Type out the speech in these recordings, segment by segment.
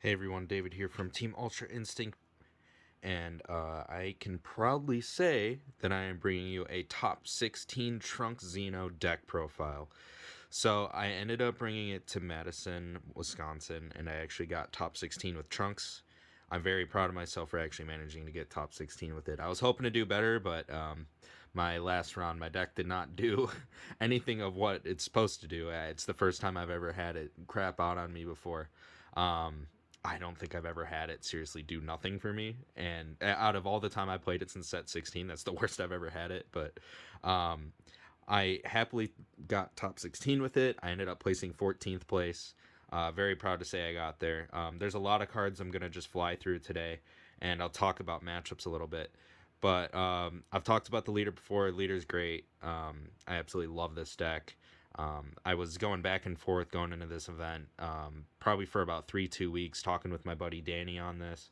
Hey everyone, David here from Team Ultra Instinct, and I can proudly say that I am bringing you a top 16 Trunk Xeno deck profile. So I ended up bringing it to Madison, Wisconsin, and I actually got top 16 with Trunks. I'm very proud of myself for actually managing to get top 16 with it. I was hoping to do better, but my last round, my deck did not do anything of what it's supposed to do. It's the first time I've ever had it crap out on me before. Um, I don't think I've ever had it seriously do nothing for me. And out of all the time I played it since set 16, that's the worst I've ever had it. But um, I happily got top 16 with it. I ended up placing 14th place. Very proud to say I got there. There's a lot of cards I'm going to just fly through today, and I'll talk about matchups a little bit. But I've talked about the leader before. Leader's great. I absolutely love this deck. I was going back and forth going into this event, probably for about 2 weeks, talking with my buddy Danny on this.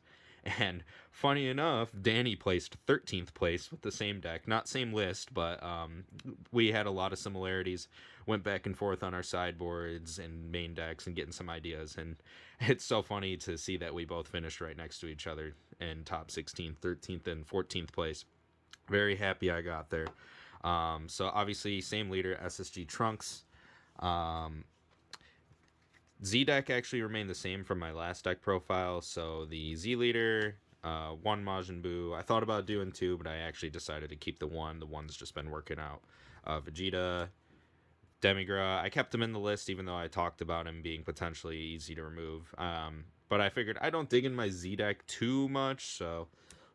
And funny enough, Danny placed 13th place with the same deck. Not same list, but we had a lot of similarities. Went back and forth on our sideboards and main decks and getting some ideas. And it's so funny to see that we both finished right next to each other in top 16th, 13th, and 14th place. Very happy I got there. So obviously, same leader, SSG Trunks. Um, Z deck actually remained the same from my last deck profile. So the Z leader, one Majin Buu. I thought about doing two, but I actually decided to keep the one. The one's just been working out. Vegeta, Demigra. I kept him in the list, even though I talked about him being potentially easy to remove. But I figured I don't dig in my Z deck too much, so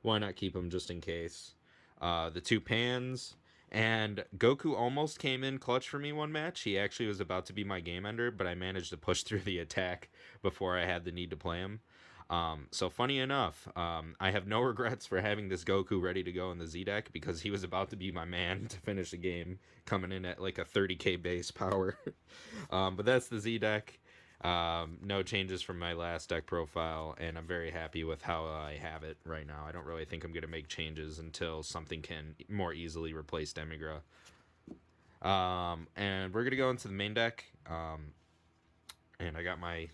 why not keep him just in case? The two Pans. And Goku almost came in clutch for me one match. He actually was about to be my game ender, but I managed to push through the attack before I had the need to play him. So funny enough, I have no regrets for having this Goku ready to go in the Z deck because he was about to be my man to finish the game, coming in at like a 30k base power. But that's the Z deck. No changes from my last deck profile, and I'm very happy with how I have it right now. I don't really think I'm going to make changes until something can more easily replace Demigra. And we're going to go into the main deck. And I got my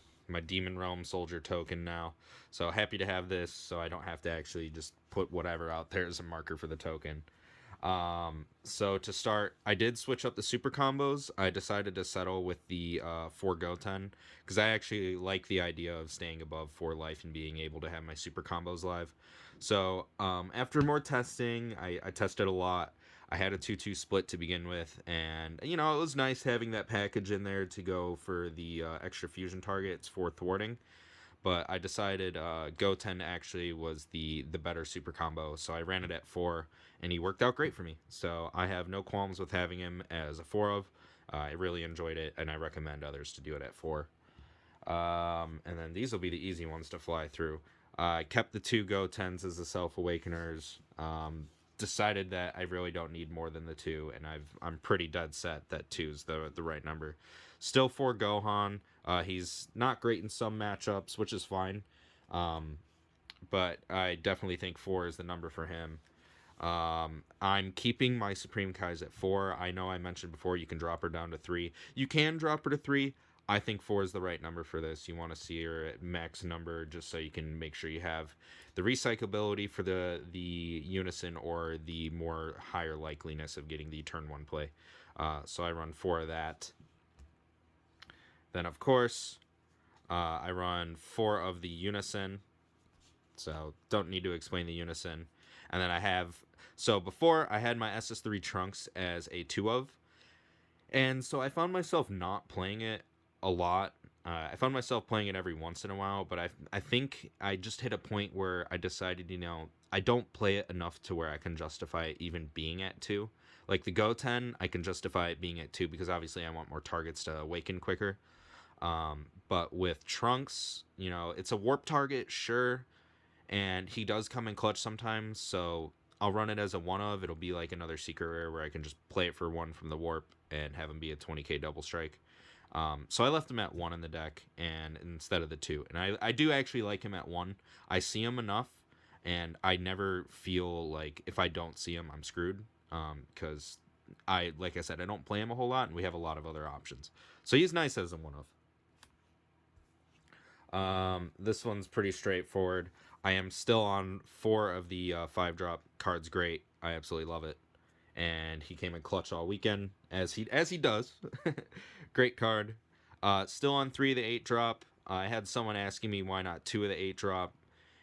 Demon Realm Soldier token now. So happy to have this so I don't have to actually just put whatever out there as a marker for the token. So to start, I did switch up the super combos. I decided to settle with the 4 Goten because I actually like the idea of staying above 4 life and being able to have my super combos live. So after more testing, I tested a lot. I had a 2-2 split to begin with, and it was nice having that package in there to go for the extra fusion targets for thwarting. But I decided Goten actually was the better super combo, so I ran it at 4, and he worked out great for me. So I have no qualms with having him as a 4 of. I really enjoyed it, and I recommend others to do it at 4. And then these will be the easy ones to fly through. I kept the 2 Gotens as the Self Awakeners. Decided that I really don't need more than the 2, and I'm pretty dead set that 2 is the right number. Still 4 Gohan. He's not great in some matchups, which is fine. But I definitely think 4 is the number for him. I'm keeping my Supreme Kais at 4. I know I mentioned before you can drop her down to 3. You can drop her to 3. I think 4 is the right number for this. You want to see her at max number just so you can make sure you have the recyclability for the unison or the more higher likeliness of getting the turn 1 play. So I run 4 of that. Then, of course, I run 4 of the unison. So don't need to explain the unison. And then I have... So before, I had my SS3 Trunks as a 2 of. And so I found myself not playing it a lot. I found myself playing it every once in a while, but I think I just hit a point where I decided, I don't play it enough to where I can justify it even being at 2. Like the Goten, I can justify it being at 2 because obviously I want more targets to awaken quicker. But with Trunks, it's a warp target, sure, and he does come in clutch sometimes, so I'll run it as a 1 of. It'll be like another secret rare where I can just play it for 1 from the warp and have him be a 20k double strike. So I left him at 1 in the deck and instead of the 2. And I do actually like him at 1. I see him enough, and I never feel like if I don't see him, I'm screwed. Because like I said, I don't play him a whole lot, and we have a lot of other options. So he's nice as a 1 of. This one's pretty straightforward. I am still on 4 of the 5-drop cards. Great. I absolutely love it. And he came in clutch all weekend, as he does. Great card. Still on 3 of the 8-drop. I had someone asking me why not 2 of the 8-drop,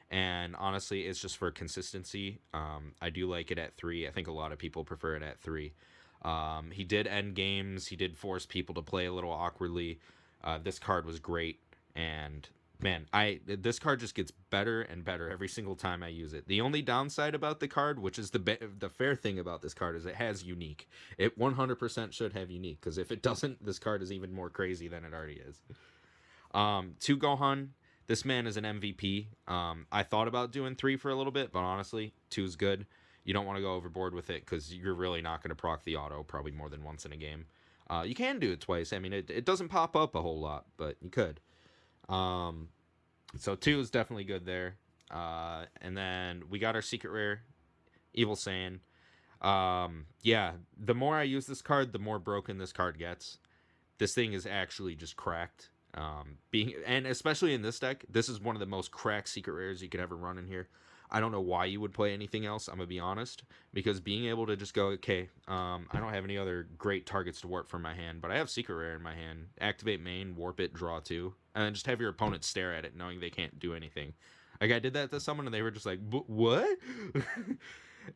and honestly, it's just for consistency. I do like it at 3. I think a lot of people prefer it at 3. He did end games. He did force people to play a little awkwardly. This card was great, and man, this card just gets better and better every single time I use it. The only downside about the card, which is the fair thing about this card, is it has unique. It 100% should have unique, because if it doesn't, this card is even more crazy than it already is. 2 Gohan. This man is an MVP. I thought about doing 3 for a little bit, but honestly, 2 is good. You don't want to go overboard with it because you're really not going to proc the auto probably more than once in a game. You can do it twice. I mean, it doesn't pop up a whole lot, but you could. So 2 is definitely good there. And then we got our secret rare, Evil Saiyan. Yeah, the more I use this card, the more broken this card gets. This thing is actually just cracked. And especially in this deck, this is one of the most cracked secret rares you could ever run in here. I don't know why you would play anything else, I'm gonna be honest, because being able to just go, okay, I don't have any other great targets to warp from my hand, but I have secret rare in my hand. Activate main, warp it, draw 2, and then just have your opponent stare at it, knowing they can't do anything. Like, I did that to someone, and they were just like, what?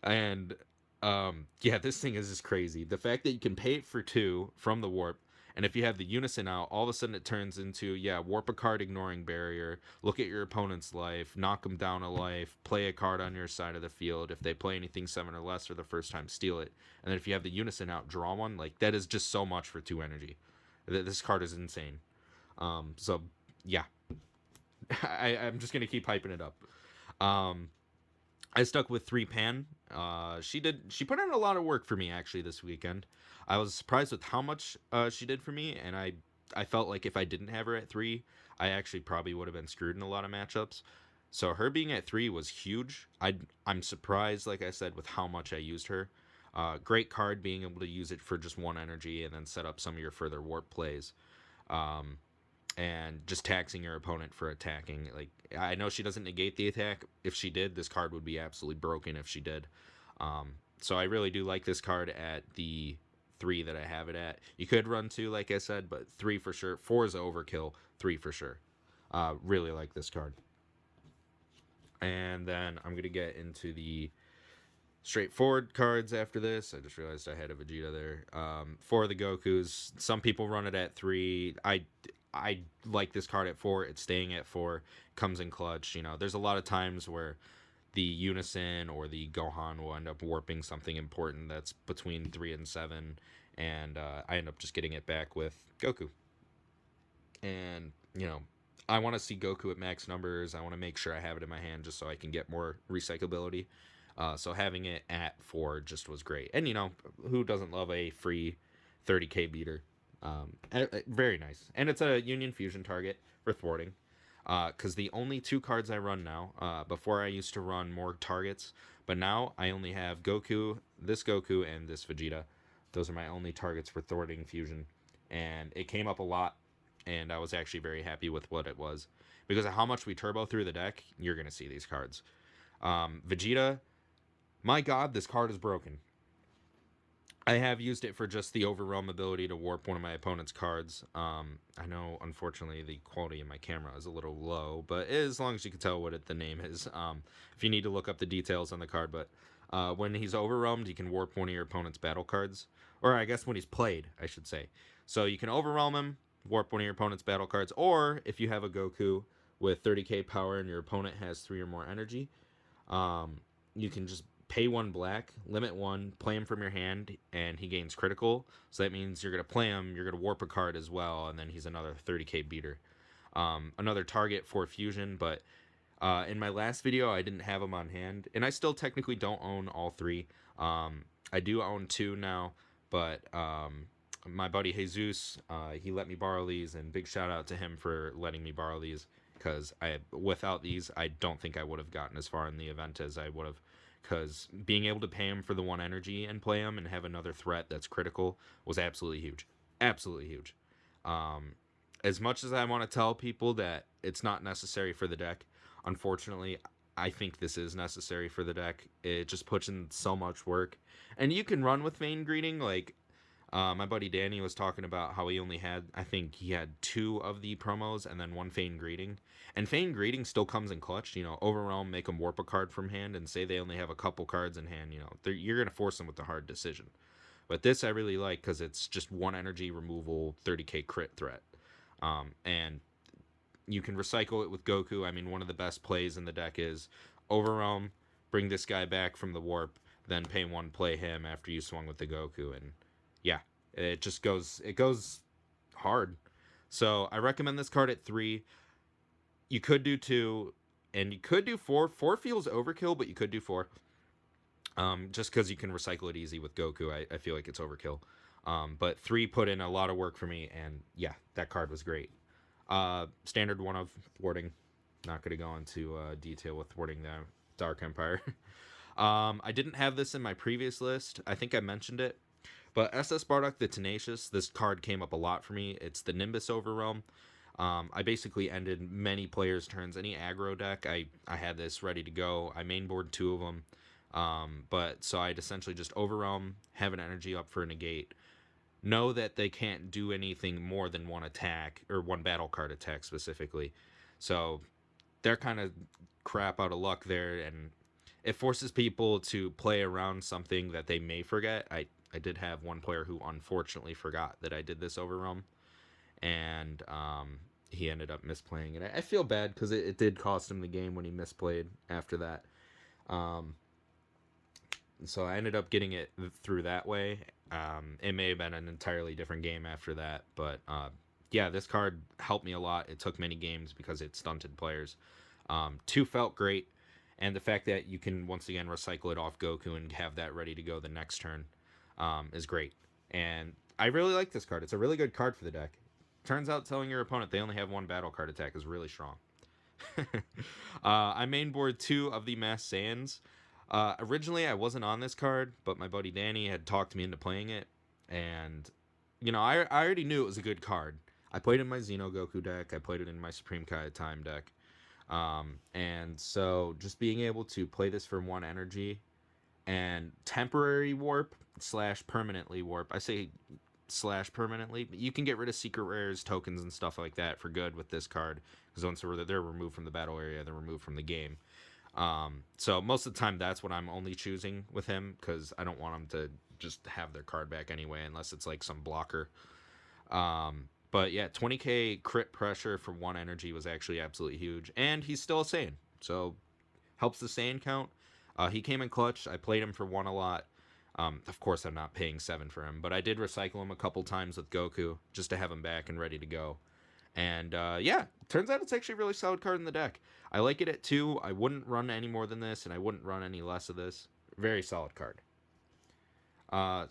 And yeah, this thing is just crazy. The fact that you can pay it for 2 from the warp, and if you have the unison out, all of a sudden it turns into, yeah, warp a card ignoring barrier, look at your opponent's life, knock them down a life, play a card on your side of the field. If they play anything 7 or less for the first time, steal it. And then if you have the unison out, draw 1. Like, that is just so much for 2 energy. This card is insane. So, yeah. I'm just going to keep hyping it up. I stuck with 3 Pan. She put in a lot of work for me actually this weekend. I was surprised with how much she did for me, and I felt like if I didn't have her at 3, I actually probably would have been screwed in a lot of matchups. So her being at 3 was huge. I'm surprised, like I said, with how much I used her. Great card, being able to use it for just 1 energy and then set up some of your further warp plays. And just taxing your opponent for attacking. Like, I know she doesn't negate the attack. If she did, this card would be absolutely broken if she did. So I really do like this card at the 3 that I have it at. You could run 2, like I said, but 3 for sure. 4 is overkill. 3 for sure. Really like this card. And then I'm going to get into the straightforward cards after this. I just realized I had a Vegeta there. 4 of the Gokus. Some people run it at 3. I like this card at 4. It's staying at 4. Comes in clutch. You know, there's a lot of times where the Unison or the Gohan will end up warping something important that's between 3 and 7, and I end up just getting it back with Goku. And, you know, I want to see Goku at max numbers. I want to make sure I have it in my hand just so I can get more recyclability. So having it at 4 just was great. And, you know, who doesn't love a free 30k beater? Very nice. And it's a Union Fusion target for thwarting. Because the only 2 cards I run now, before I used to run more targets, but now I only have Goku, and this Vegeta. Those are my only targets for thwarting Fusion. And it came up a lot, and I was actually very happy with what it was. Because of how much we turbo through the deck, you're going to see these cards. Vegeta, my god, this card is broken. I have used it for just the Overwhelm ability to warp one of my opponent's cards. I know, unfortunately, the quality of my camera is a little low, but as long as you can tell what the name is. If you need to look up the details on the card, but when he's overwhelmed, you can warp one of your opponent's battle cards. Or I guess when he's played, I should say. So you can overwhelm him, warp one of your opponent's battle cards, or if you have a Goku with 30k power and your opponent has 3 or more energy, you can just pay 1 black, limit 1, play him from your hand, and he gains critical. So that means you're going to play him, you're going to warp a card as well, and then he's another 30k beater. Another target for Fusion, but in my last video, I didn't have him on hand, and I still technically don't own all 3. I do own 2 now, but my buddy Jesus, he let me borrow these, and big shout out to him for letting me borrow these, because without these, I don't think I would have gotten as far in the event as I would have. Because being able to pay him for the 1 energy and play him and have another threat that's critical was absolutely huge. Absolutely huge. as much as I want to tell people that it's not necessary for the deck, unfortunately, I think this is necessary for the deck. It just puts in so much work. And you can run with Vein Greeting. Like, my buddy Danny was talking about how he only had, I think he had 2 of the promos and then 1 Feign Greeting. And Feign Greeting still comes in clutch. You know, Overwhelm, make them warp a card from hand, and say they only have a couple cards in hand. You know, you're going to force them with the hard decision. But this I really like because it's just 1 energy removal, 30k crit threat. And you can recycle it with Goku. I mean, one of the best plays in the deck is Overwhelm, bring this guy back from the warp, then pay 1, play him after you swung with the Goku. And yeah, it just goes hard. So I recommend this card at 3. You could do 2, and you could do 4. 4 feels overkill, but you could do 4. Just because you can recycle it easy with Goku, I feel like it's overkill. But 3 put in a lot of work for me, and yeah, that card was great. Standard 1 of thwarting. Not going to go into detail with thwarting the Dark Empire. I didn't have this in my previous list. I think I mentioned it. But SS Bardock the Tenacious, this card came up a lot for me. It's the Nimbus Overrealm. I basically ended many players' turns. Any aggro deck, I had this ready to go. I mainboard 2 of them. But so I'd essentially just Overrealm, have an energy up for a negate. Know that they can't do anything more than 1 attack, or 1 battle card attack specifically. So they're kind of crap out of luck there, and it forces people to play around something that they may forget. I did have 1 player who unfortunately forgot that I did this Overrealm, and he ended up misplaying it. I feel bad because it did cost him the game when he misplayed after that. So I ended up getting it through that way. It may have been an entirely different game after that, but yeah, this card helped me a lot. It took many games because it stunted players. 2 felt great, and the fact that you can once again recycle it off Goku and have that ready to go the next turn is great. And I really like this card. It's a really good card for the deck. Turns out telling your opponent they only have 1 battle card attack is really strong. I mainboard 2 of the Mass Saiyans. Originally, I wasn't on this card, but my buddy Danny had talked me into playing it, and you know, I already knew it was a good card. I played it in my Xeno Goku deck. I played it in my Supreme Kai Time deck, and so just being able to play this for 1 energy and temporary warp / permanently warp. I say / permanently, but you can get rid of secret rares, tokens, and stuff like that for good with this card, because once they're removed from the battle area, they're removed from the game. So most of the time that's what I'm only choosing with him, because I don't want him to just have their card back anyway, unless it's like some blocker. But yeah, 20k crit pressure for 1 energy was actually absolutely huge, and he's still a Saiyan, so helps the Saiyan count. He came in clutch. I played him for 1 a lot. Of course, I'm not paying 7 for him, but I did recycle him a couple times with Goku just to have him back and ready to go. And yeah, turns out it's actually a really solid card in the deck. I like it at 2. I wouldn't run any more than this, and I wouldn't run any less of this. Very solid card.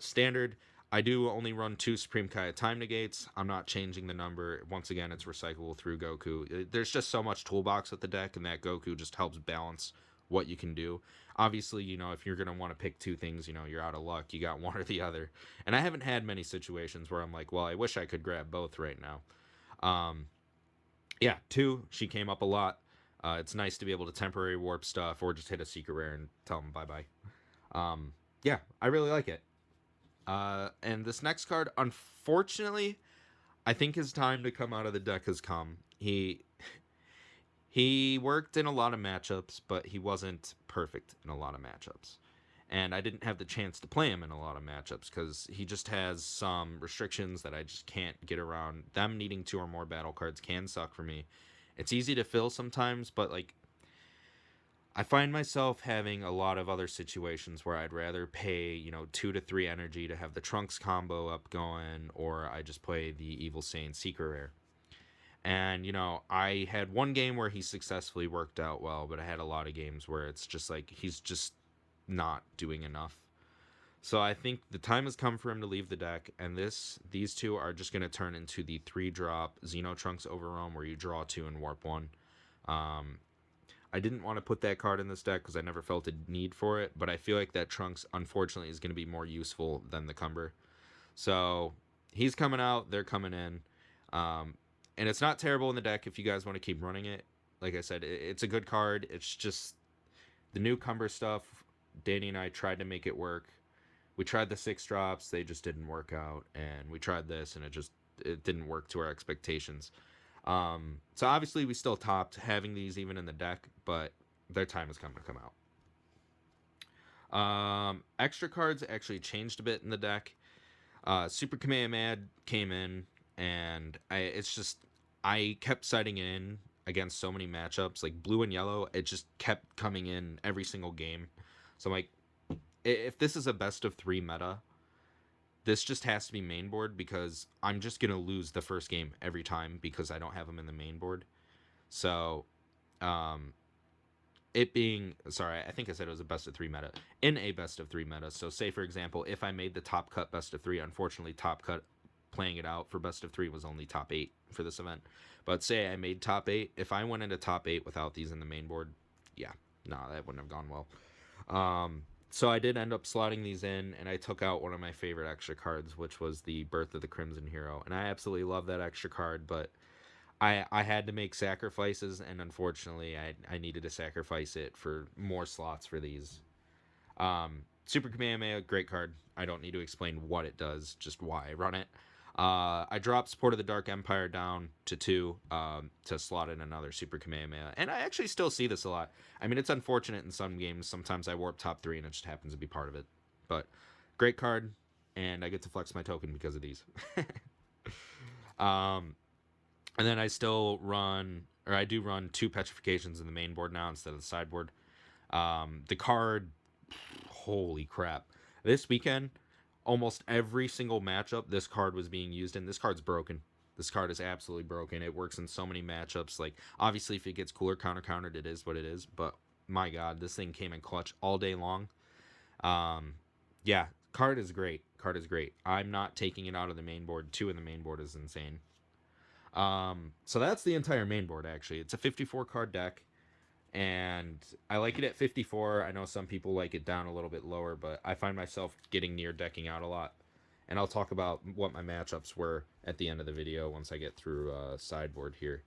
Standard, I do only run 2 Supreme Kai Time Negates. I'm not changing the number. Once again, it's recyclable through Goku. There's just so much toolbox with the deck, and that Goku just helps balance what you can do. Obviously, you know, if you're going to want to pick 2 things, you know, you're out of luck. You got one or the other. And I haven't had many situations where I'm like, well, I wish I could grab both right now. Yeah, 2, she came up a lot. It's nice to be able to temporary warp stuff or just hit a secret rare and tell them bye-bye. Yeah, I really like it. And this next card, unfortunately, I think his time to come out of the deck has come. He worked in a lot of matchups, but he wasn't perfect in a lot of matchups. And I didn't have the chance to play him in a lot of matchups because he just has some restrictions that I just can't get around. Them needing 2 or more battle cards can suck for me. It's easy to fill sometimes, but like, I find myself having a lot of other situations where I'd rather pay, you know, 2 to 3 energy to have the Trunks combo up going, or I just play the Evil Saiyan Secret Rare. And, you know, I had 1 game where he successfully worked out well, but I had a lot of games where it's just like, he's just not doing enough. So I think the time has come for him to leave the deck, and these 2 are just going to turn into the 3-drop Xeno Trunks Overrealm, where you draw 2 and warp 1. I didn't want to put that card in this deck because I never felt a need for it, but I feel like that Trunks, unfortunately, is going to be more useful than the Cumber. So he's coming out, they're coming in. And it's not terrible in the deck if you guys want to keep running it. Like I said, it's a good card. It's just the newcomer stuff. Danny and I tried to make it work. We tried the 6-drops, they just didn't work out, and we tried this, and it didn't work to our expectations. So obviously we still topped having these even in the deck, but their time is coming to come out. Extra cards actually changed a bit in the deck. Super Kamehameha came in, and I kept sighting in against so many matchups, like blue and yellow. It just kept coming in every single game. So I'm like, if this is a best of 3 meta, this just has to be main board, because I'm just gonna lose the first game every time because I don't have them in the main board. So, it being, sorry, I think I said it was a best of 3 meta. In a best of 3 meta, so say for example, if I made the top cut best of 3, unfortunately top cut playing it out for best of 3 was only top 8 for this event. But say I made top 8, if I went into top 8 without these in the main board, yeah, no, that wouldn't have gone well. So I did end up slotting these in, and I took out one of my favorite extra cards, which was the Birth of the Crimson Hero. And I absolutely love that extra card, but I had to make sacrifices, and unfortunately I needed to sacrifice it for more slots for these. Super Kamehameha, great card. I don't need to explain what it does, just why I run it. I dropped Support of the Dark Empire down to 2 to slot in another Super Kamehameha. And I actually still see this a lot. I mean, it's unfortunate in some games. Sometimes I warp top 3 and it just happens to be part of it. But great card, and I get to flex my token because of these. And then I still run, or I do run 2 petrifications in the main board now instead of the sideboard. The card, holy crap. This weekend, almost every single matchup this card was being used in. This card's broken. This card is absolutely broken. It works in so many matchups. Like, obviously, if it gets cooler countered, it is what it is. But, my God, this thing came in clutch all day long. Yeah, card is great. Card is great. I'm not taking it out of the main board. 2 in the main board is insane. So that's the entire main board, actually. It's a 54-card deck. And I like it at 54. I know some people like it down a little bit lower, but I find myself getting near decking out a lot. And I'll talk about what my matchups were at the end of the video once I get through sideboard here.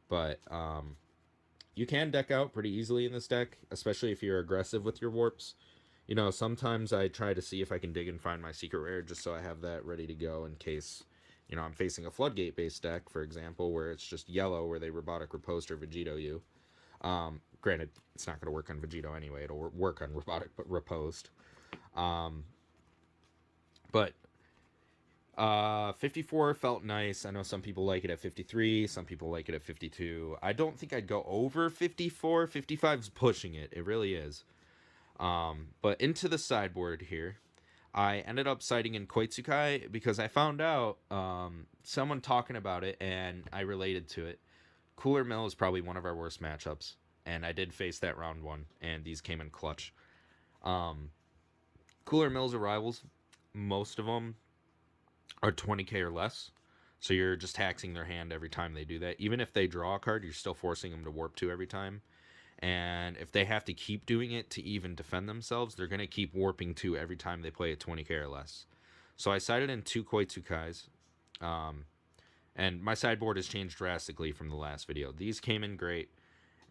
But you can deck out pretty easily in this deck, especially if you're aggressive with your warps. You know, sometimes I try to see if I can dig and find my secret rare just so I have that ready to go in case, you know, I'm facing a floodgate-based deck, for example, where it's just yellow, where they robotic riposte or Vegito you. Granted, it's not going to work on Vegito anyway. It'll work on robotic riposte. But 54 felt nice. I know some people like it at 53. Some people like it at 52. I don't think I'd go over 54. 55's pushing it. It really is. But into the sideboard here, I ended up citing in Koitsukai because I found out someone talking about it, and I related to it. Cooler Mill is probably one of our worst matchups, and I did face that round 1, and these came in clutch. Cooler Mill's arrivals, most of them are 20k or less, so you're just taxing their hand every time they do that. Even if they draw a card, you're still forcing them to warp 2 every time. And if they have to keep doing it to even defend themselves, they're going to keep warping 2 every time they play at 20k or less. So I sided in 2 Koitsukais. And my sideboard has changed drastically from the last video. These came in great,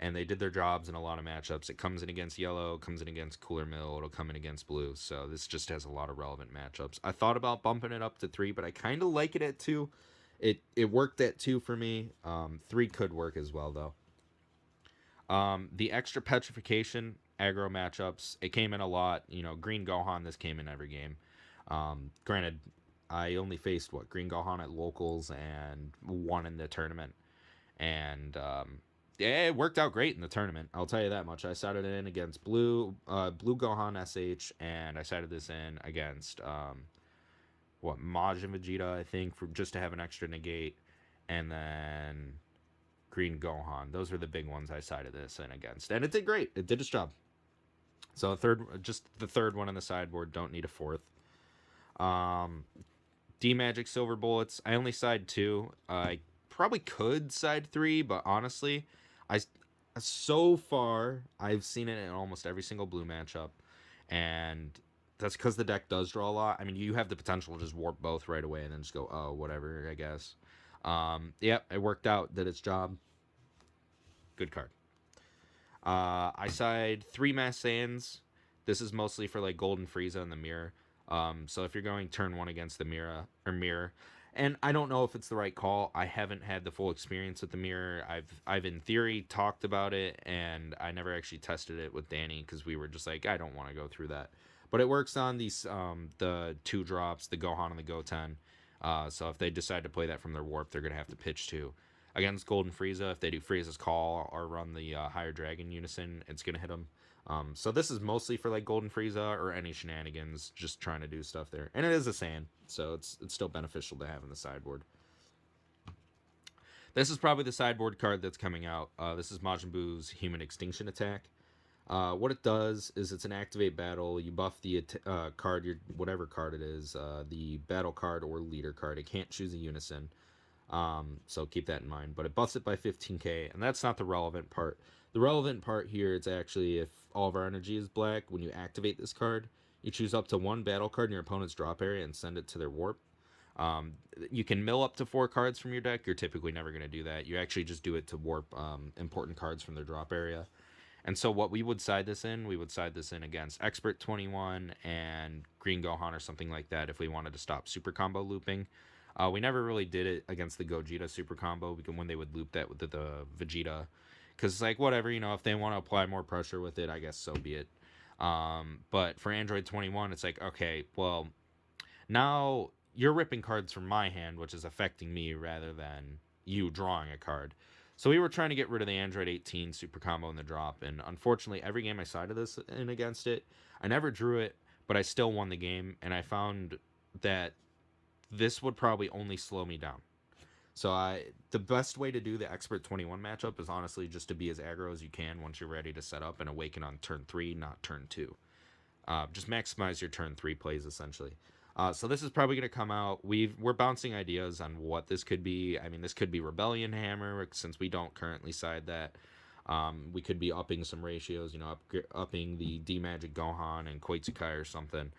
and they did their jobs in a lot of matchups. It comes in against yellow, comes in against Cooler Mill, it'll come in against blue. So this just has a lot of relevant matchups. I thought about bumping it up to 3, but I kind of like it at 2. It worked at 2 for me. 3 could work as well, though. The extra petrification aggro matchups, it came in a lot. You know, Green Gohan, this came in every game. Granted, I only faced Green Gohan at locals and 1 in the tournament, and yeah, it worked out great in the tournament. I'll tell you that much. I sided it in against blue Gohan SH, and I sided this in against Maj and Vegeta, I think, for just to have an extra negate, and then Green Gohan. Those were the big ones I sided this in against, and it did great. It did its job. So just the third one on the sideboard. Don't need a 4th. D-Magic Silver Bullets. I only side 2. I probably could side 3, but honestly, so far I've seen it in almost every single blue matchup, and that's because the deck does draw a lot. I mean, you have the potential to just warp both right away and then just go, oh, whatever, I guess. Yep, it worked out, did its job. Good card. I side 3 Mass Saiyans. This is mostly for like Golden Frieza and the Mirror. So if you're going turn 1 against the Mirror, and I don't know if it's the right call. I haven't had the full experience with the Mirror. I've in theory talked about it, and I never actually tested it with Danny because we were just like, I don't want to go through that. But it works on these the 2 drops, the Gohan and the Goten. So if they decide to play that from their warp, they're gonna have to pitch 2 against Golden Frieza. If they do Frieza's Call or run the Higher Dragon Unison, it's gonna hit them. So this is mostly for like Golden Frieza or any shenanigans, just trying to do stuff there. And it is a Saiyan, so it's still beneficial to have in the sideboard. This is probably the sideboard card that's coming out. This is Majin Buu's Human Extinction Attack. What it does is it's an activate battle. You buff the card, whatever card it is, the battle card or leader card. It can't choose a unison. So keep that in mind. But it buffs it by 15k, and that's not the relevant part. The relevant part here is actually if all of our energy is black, when you activate this card, you choose up to 1 battle card in your opponent's drop area and send it to their warp. You can mill up to 4 cards from your deck. You're typically never going to do that. You actually just do it to warp important cards from their drop area. And so what we would side this in against Expert 21 and Green Gohan or something like that if we wanted to stop super combo looping. We never really did it against the Gogeta super combo when they would loop that with the Vegeta. Because it's like, whatever, if they want to apply more pressure with it, I guess so be it. But for Android 21, it's like, okay, well, now you're ripping cards from my hand, which is affecting me rather than you drawing a card. So we were trying to get rid of the Android 18 super combo in the drop, and unfortunately, every game I sided this in against it, I never drew it, but I still won the game, and I found that this would probably only slow me down. So the best way to do the Expert 21 matchup is honestly just to be as aggro as you can once you're ready to set up and awaken on turn 3, not turn 2. Just maximize your turn 3 plays, essentially. So this is probably going to come out. We're bouncing ideas on what this could be. I mean, this could be Rebellion Hammer, since we don't currently side that. We could be upping some ratios, upping the D-Magic Gohan and Koitsukai or something.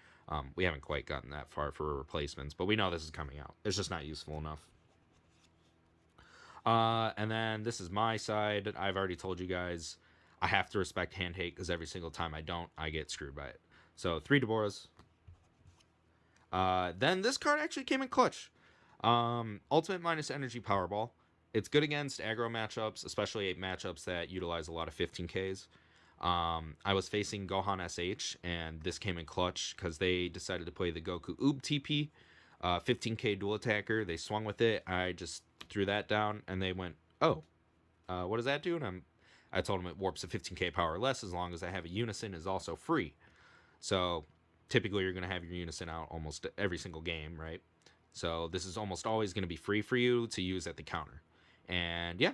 We haven't quite gotten that far for replacements, but we know this is coming out. It's just not useful enough. And then this is my side. I've already told you guys I have to respect hand hate because every single time I don't, I get screwed by it. So 3 Deborahs. Then this card actually came in clutch. Ultimate minus energy Powerball. It's good against aggro matchups, especially 8 matchups that utilize a lot of 15Ks. I was facing Gohan SH, and this came in clutch because they decided to play the Goku Oob TP, 15K dual attacker. They swung with it. I just threw that down, and they went, oh, what does that do? And I told them it warps a 15K power or less as long as I have a unison is also free. So typically you're going to have your unison out almost every single game, right? So this is almost always going to be free for you to use at the counter. And yeah,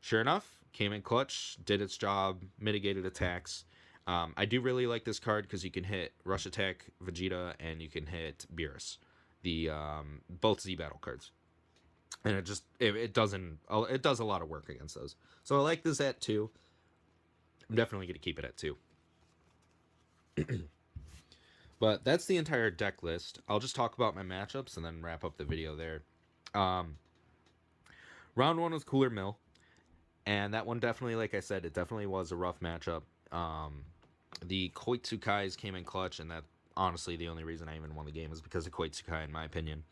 sure enough, came in clutch, did its job, mitigated attacks. I do really like this card because you can hit Rush Attack Vegeta and you can hit Beerus, the both Z battle cards, and it does a lot of work against those. So I like this at 2. I'm definitely going to keep it at 2. But that's the entire deck list. I'll just talk about my matchups and then wrap up the video there. Round 1 was Cooler Mill. And that one definitely, like I said, it definitely was a rough matchup. The Koitsukais came in clutch, and that honestly the only reason I even won the game is because of Koitsukai, in my opinion.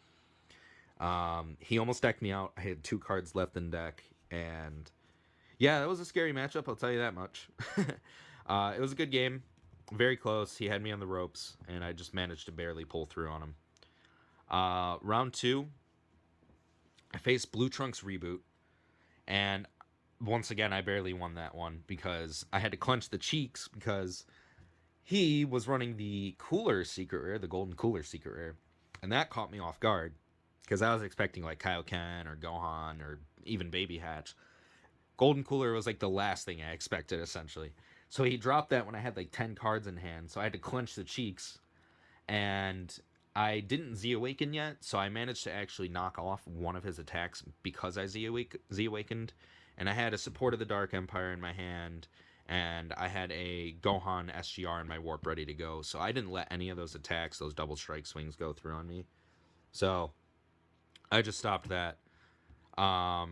He almost decked me out. I had 2 cards left in deck, and yeah, that was a scary matchup, I'll tell you that much. It was a good game. Very close. He had me on the ropes, and I just managed to barely pull through on him. Round 2, I faced Blue Trunks Reboot, and once again, I barely won that one because I had to clench the cheeks because he was running the Cooler Secret Rare, the Golden Cooler Secret Rare, and that caught me off guard because I was expecting like Kaioken or Gohan or even Baby Hatch. Golden Cooler was like the last thing I expected, essentially. So he dropped that when I had like 10 cards in hand, so I had to clench the cheeks, and I didn't Z-Awaken yet, so I managed to actually knock off one of his attacks because I Z-Awakened, and I had a Support of the Dark Empire in my hand, and I had a Gohan SGR in my warp ready to go, so I didn't let any of those attacks, those double strike swings, go through on me. So I just stopped that. I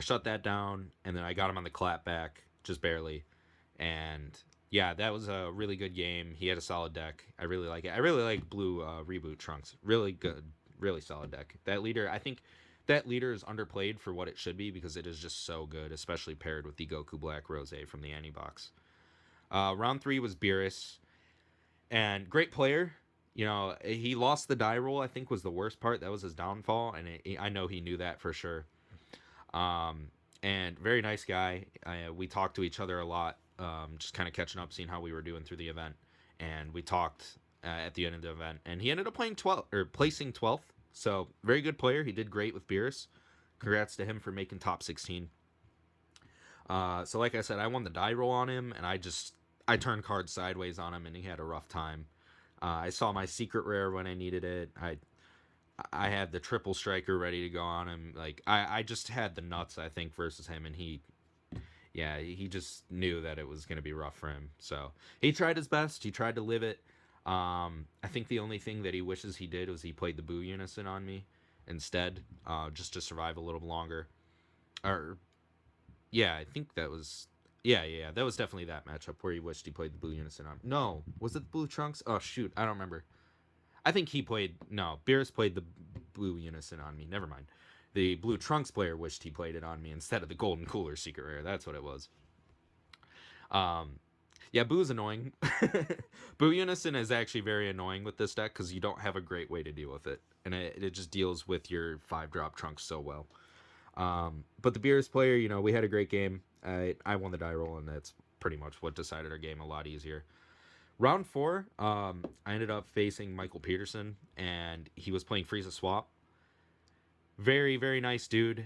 shut that down, and then I got him on the clap back, just barely. And yeah, that was a really good game. He had a solid deck. I really like it. I really like blue reboot trunks. Really good, really solid deck. That leader, I think that leader is underplayed for what it should be because it is just so good, especially paired with the Goku Black Rose from the Annie box. Round 3 was Beerus, and great player. You know, he lost the die roll. I think was the worst part. That was his downfall, and I know he knew that for sure. Um, and very nice guy. We talked to each other a lot, just kind of catching up, seeing how we were doing through the event. And we talked at the end of the event, and he ended up playing 12 or placing 12th. So very good player. He did great with Beerus. Congrats to him for making top 16. So like I said, I won the die roll on him, and I turned cards sideways on him, and he had a rough time. I saw my secret rare when I needed it. I had the triple striker ready to go on him. Like I just had the nuts, I think, versus him, and he just knew that it was going to be rough for him. So he tried his best. He tried to live it. I think the only thing that he wishes he did was he played the Boo Unison on me instead, just to survive a little longer. Or yeah, I think that was yeah, that was definitely that matchup where he wished he played the Blue Unison on. No, was it the Blue Trunks? Oh shoot, I don't remember. I think he played no. Beerus played the Blue Unison on me. Never mind. The Blue Trunks player wished he played it on me instead of the Golden Cooler Secret Rare. That's what it was. Um, yeah, Boo's annoying. Boo Unison is actually very annoying with this deck because you don't have a great way to deal with it, and it just deals with your 5-drop Trunks so well. But the Beerus player, you know, we had a great game. I won the die roll, and that's pretty much what decided our game a lot easier. Round 4, I ended up facing Michael Peterson, and he was playing Frieza Swap. Very, very nice dude.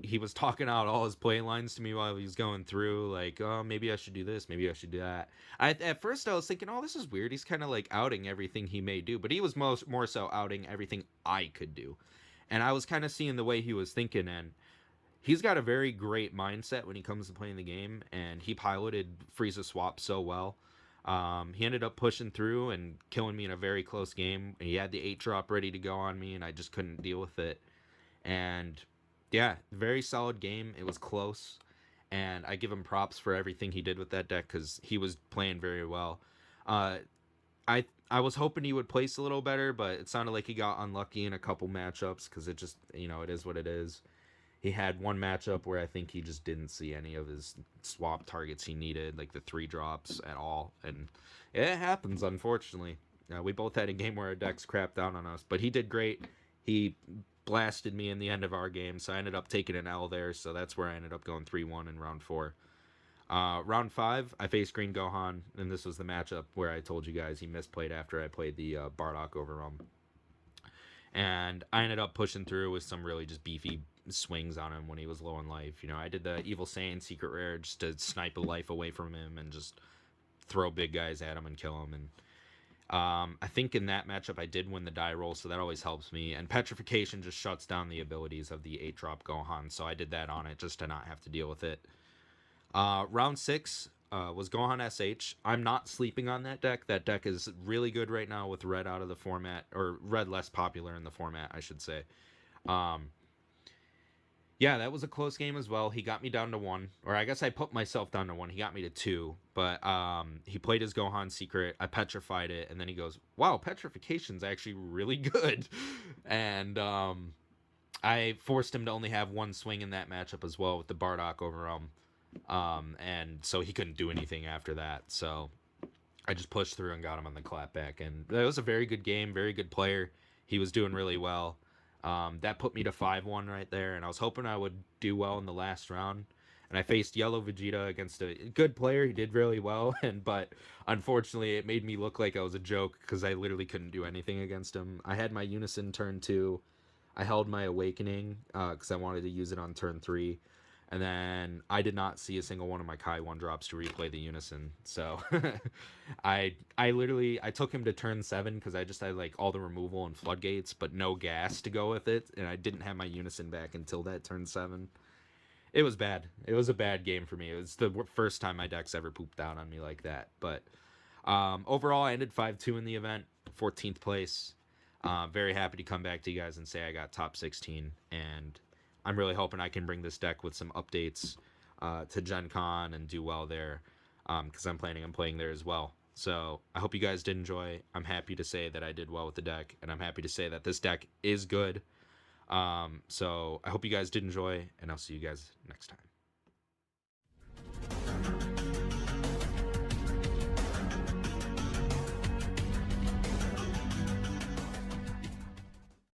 He was talking out all his play lines to me while he was going through, like, oh, maybe I should do this, maybe I should do that. At first, I was thinking, oh, this is weird. He's kind of like outing everything he may do, but he was more so outing everything I could do. And I was kind of seeing the way he was thinking, and he's got a very great mindset when he comes to playing the game, and he piloted Frieza Swap so well. He ended up pushing through and killing me in a very close game. He had the 8-drop ready to go on me, and I just couldn't deal with it. And yeah, very solid game. It was close, and I give him props for everything he did with that deck because he was playing very well. Uh, I was hoping he would place a little better, but it sounded like he got unlucky in a couple matchups because it just, you know, it is what it is. He had one matchup where I think he just didn't see any of his swap targets he needed, like the 3-drops at all, and it happens, unfortunately. We both had a game where our decks crapped down on us, but he did great. He blasted me in the end of our game, so I ended up taking an L there, so that's where I ended up going 3-1 in round 4. Round 5, I faced Green Gohan, and this was the matchup where I told you guys he misplayed after I played the Bardock Overwhelm. And I ended up pushing through with some really just beefy swings on him when he was low in life. You know, I did the Evil Saiyan Secret Rare just to snipe a life away from him and just throw big guys at him and kill him. And I think in that matchup I did win the die roll, so that always helps me. And Petrification just shuts down the abilities of the 8-drop Gohan, so I did that on it just to not have to deal with it. Round 6 was Gohan SH. I'm not sleeping on that deck. That deck is really good right now with red out of the format, or red less popular in the format, I should say. Yeah, that was a close game as well. He got me down to 1, or I guess I put myself down to 1. He got me to 2, but he played his Gohan secret. I petrified it, and then he goes, wow, Petrification's actually really good. And I forced him to only have 1 swing in that matchup as well with the Bardock Overwhelm. And so he couldn't do anything after that. So I just pushed through and got him on the clapback. And it was a very good game, very good player. He was doing really well. That put me to 5-1 right there. And I was hoping I would do well in the last round. And I faced Yellow Vegeta against a good player. He did really well. But unfortunately, it made me look like I was a joke because I literally couldn't do anything against him. I had my Unison turn 2. I held my Awakening because I wanted to use it on turn 3. And then I did not see a single one of my Kai 1-drops to replay the Unison. So I took him to turn 7 because I just had like all the removal and floodgates, but no gas to go with it. And I didn't have my Unison back until that turn 7. It was bad. It was a bad game for me. It was the first time my deck's ever pooped out on me like that. But overall, I ended 5-2 in the event, 14th place. Very happy to come back to you guys and say I got top 16. And I'm really hoping I can bring this deck with some updates to Gen Con and do well there, because I'm planning on playing there as well. So I hope you guys did enjoy. I'm happy to say that I did well with the deck, and I'm happy to say that this deck is good. So I hope you guys did enjoy, and I'll see you guys next time.